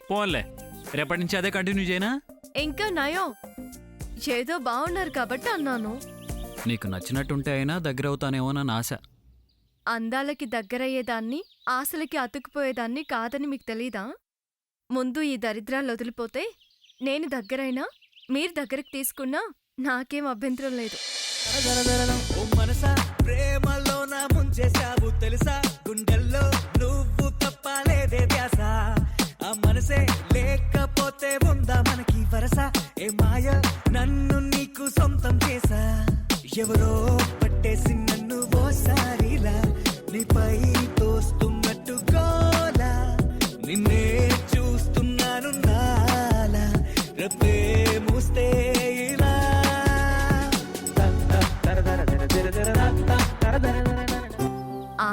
పోన్లే, రేపటి నుంచి అదే కంటిన్యూ చేయనా? ఇంకా నయం, ఏదో బాగున్నారు కాబట్టి అన్నాను. నీకు నచ్చినట్టుంటే అయినా దగ్గర అవుతానేమోనని ఆశ. అందాలకి దగ్గరయ్యేదాన్ని, ఆశలకి అతుక్కుపోయేదాన్ని కాదని మీకు తెలీదా? ముందు ఈ దరిద్రాలు వదిలిపోతే నేను దగ్గరైనా మీరు దగ్గరకు తీసుకున్నా నాకేం అభ్యంతరం లేదు. ప్రేమలో నా ముంచేశావు తెలుసా, గుండెల్లో నువ్వు తప్పలేదే ధ్యాస, ఆ మనసే లేకపోతే ఉందా మనకి వరస, ఏ మాయ నన్ను నీకు సొంతం చేసా, ఎవరో పట్టేసి నన్ను ఓసారిలా నీపై తోస్తున్నట్టు గోలా, నిన్నే చూస్తున్నాను నాలా, రేపే మూస్తే ఇలా.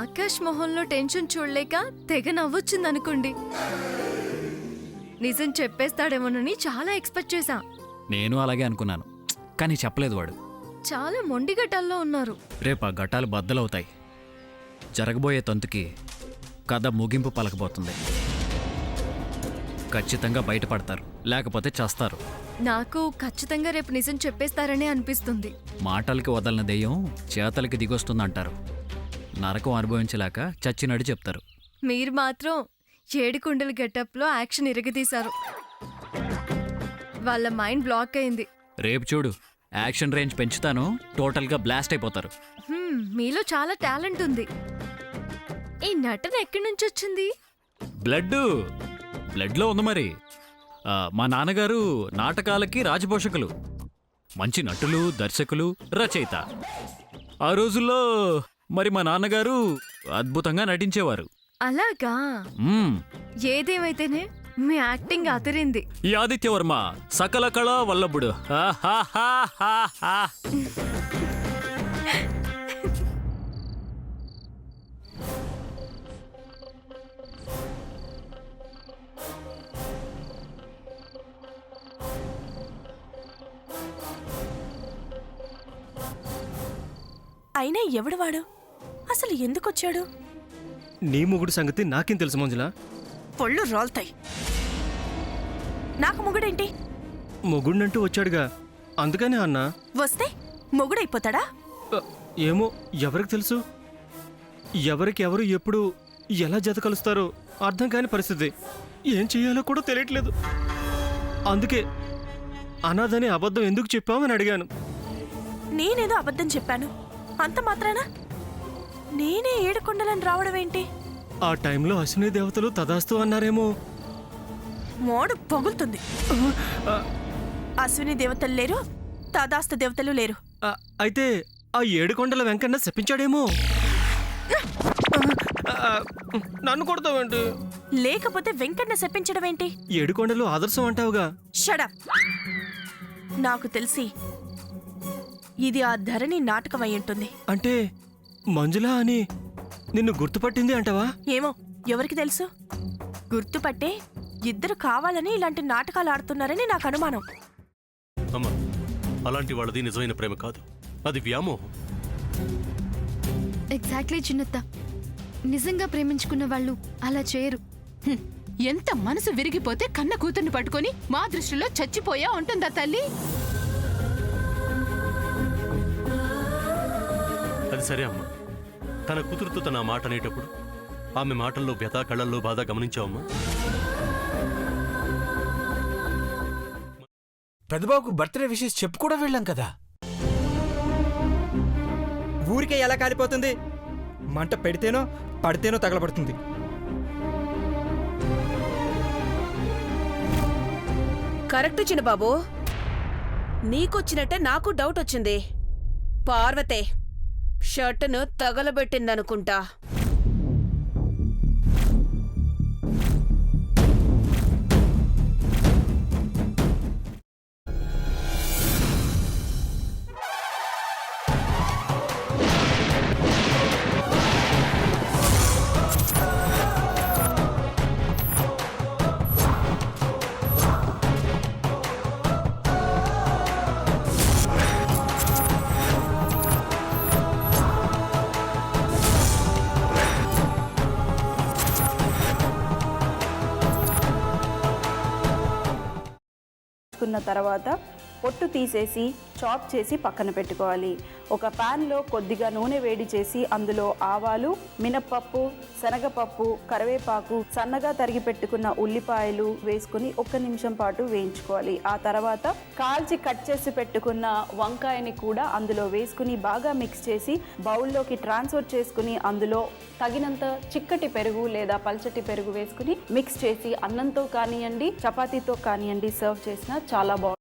ఆకాష్ మొహంలో టెన్షన్ చూడలేక తెగ నవ్వొచ్చిందనుకోండి. నిజం చెప్పేస్తాడేమోనని చాలా ఎక్స్పెక్ట్ చేశా. నేను అలాగే అనుకున్నాను, కానీ చెప్పలేదు వాడు. చాలా మొండి ఘటాల్లో ఉన్నారు. రేపు ఆ ఘటాలు బద్దలవుతాయి. జరగబోయే తంతుకి కథ ముగింపు పలకబోతుంది. ఖచ్చితంగా బయటపడతారు, లేకపోతే చేస్తారు. నాకు ఖచ్చితంగా రేపు నిజం చెప్పేస్తారనే అనిపిస్తుంది. మాటలకి వదలన దెయ్యం చేతలకి దిగొస్తుందంటారు. నరకం అనుభవించలేక చచ్చినట్టు చెప్తారు. మీరు మాత్రం ఏడుకుండల గెటప్లో యాక్షన్ ఇరగదీశారు. వాళ్ళ మైండ్ బ్లాక్ అయింది. రేపు చూడు, యాక్షన్ రేంజ్ పెంచుతాను, టోటల్గా బ్లాస్ట్ అయిపోతారు. మీలో చాలా టాలెంట్ ఉంది. ఈ నటన ఎక్కడి నుంచి వచ్చింది? బ్లడ్లో ఉంది మరి. మా నాన్నగారు నాటకాలకి రాజపోషకులు, మంచి నటులు, దర్శకులు, రచయిత. ఆ రోజుల్లో మరి మా నాన్నగారు అద్భుతంగా నటించేవారు. అలాగా? ఏదేమైతేనే మీ యాక్టింగ్ అదిరింది. ఈ ఆదిత్యవర్మ సకల కళా వల్లభుడు. అయినా ఎవడు వాడు? అసలు ఎందుకొచ్చాడు? నీ మొగుడు సంగతి నాకేం తెలుసు మంజుల? పొళ్ళు రోల్తాయి. నాకు మొగుడేంటి? మొగుడినంటూ వచ్చాడుగా, అందుకనే అన్నా. వస్తే మొగుడైపోతాడా? ఏమో, ఎవరికి తెలుసు? ఎవరికి ఎవరు ఎప్పుడు ఎలా జత కలుస్తారో అర్థం కాని పరిస్థితి. ఏం చెయ్యాలో కూడా తెలియట్లేదు. అందుకే అనాథని అబద్ధం ఎందుకు చెప్పావని అడిగాను. నేనేదో అబద్ధం చెప్పాను అంత మాత్రానా నేనే ఏడుకొండలని రావడం ఏంటి? ఆ టైంలో అశ్విని దేవతలు తదాస్తు అన్నారేమో. మోడు పగులుతుంది. అశ్విని దేవతలు లేరు, తదాస్తు దేవతలు లేరు. అయితే ఆ ఏడుకొండల వెంకన్న శపించాడేమో. నన్ను కొడతావేంటి? లేకపోతే వెంకన్న శపించడం ఏంటి? ఏడుకొండలు ఆదర్శం అంటావుగా. షడప్. నాకు తెలిసి ఇది ఆ ధరణి నాటకం అయి ఉంటుంది. అంటే మంజులా అని నిన్ను గుర్తుపట్టింది అంటావా? ఏమో, ఎవరికి తెలుసు? గుర్తుపట్టే ఇద్దరు కావాలని ఇలాంటి నాటకాలు ఆడుతున్నారని నాకు అనుమానం. అమ్మా, అలాంటి వాళ్ళది నిజమైన ప్రేమ కాదు, అది వ్యామోహం. ఎగ్జాక్ట్లీ చిన్నత్త, నిజంగా ప్రేమించుకున్న వాళ్ళు అలా చేయరు. ఎంత మనసు విరిగిపోతే కన్న కూతుర్ని పట్టుకొని మా దృష్టిలో చచ్చిపోయా ఉంటుందా తల్లి? అది సరే అమ్మా, తన కూతురుతో తన మాట అనేటప్పుడు ఆమె మాటల్లో వ్యథ, కళ్ళల్లో బాధ గమనించావమ్మా? పెద్దబాబుకు బర్త్డే విషెస్ చెప్పు కూడా వెళ్ళాం కదా. ఊరికే ఎలా కాలిపోతుంది? మంట పెడితేనో పడితేనో తగలబడుతుంది. కరెక్ట్ చిన్నబాబు, నీకొచ్చినట్టే నాకు డౌట్ వచ్చింది. పార్వతే షర్టును తగలబెట్టిందనుకుంటా. వేయించుకున్న తర్వాత పొట్టు తీసేసి చాప్ చేసి పక్కన పెట్టుకోవాలి. ఒక ప్యాన్లో కొద్దిగా నూనె వేడి చేసి అందులో ఆవాలు, మినప్పప్పు, శనగపప్పు, కరివేపాకు, సన్నగా తరిగి పెట్టుకున్న ఉల్లిపాయలు వేసుకుని 1 నిమిషం పాటు వేయించుకోవాలి. ఆ తర్వాత కాల్చి కట్ చేసి పెట్టుకున్న వంకాయని కూడా అందులో వేసుకుని బాగా మిక్స్ చేసి బౌల్లోకి ట్రాన్స్ఫర్ చేసుకుని అందులో తగినంత చిక్కటి పెరుగు లేదా పల్చటి పెరుగు వేసుకుని మిక్స్ చేసి అన్నంతో కానివ్వండి, చపాతీతో కానివ్వండి సర్వ్ చేసినా చాలా బాగుంటుంది.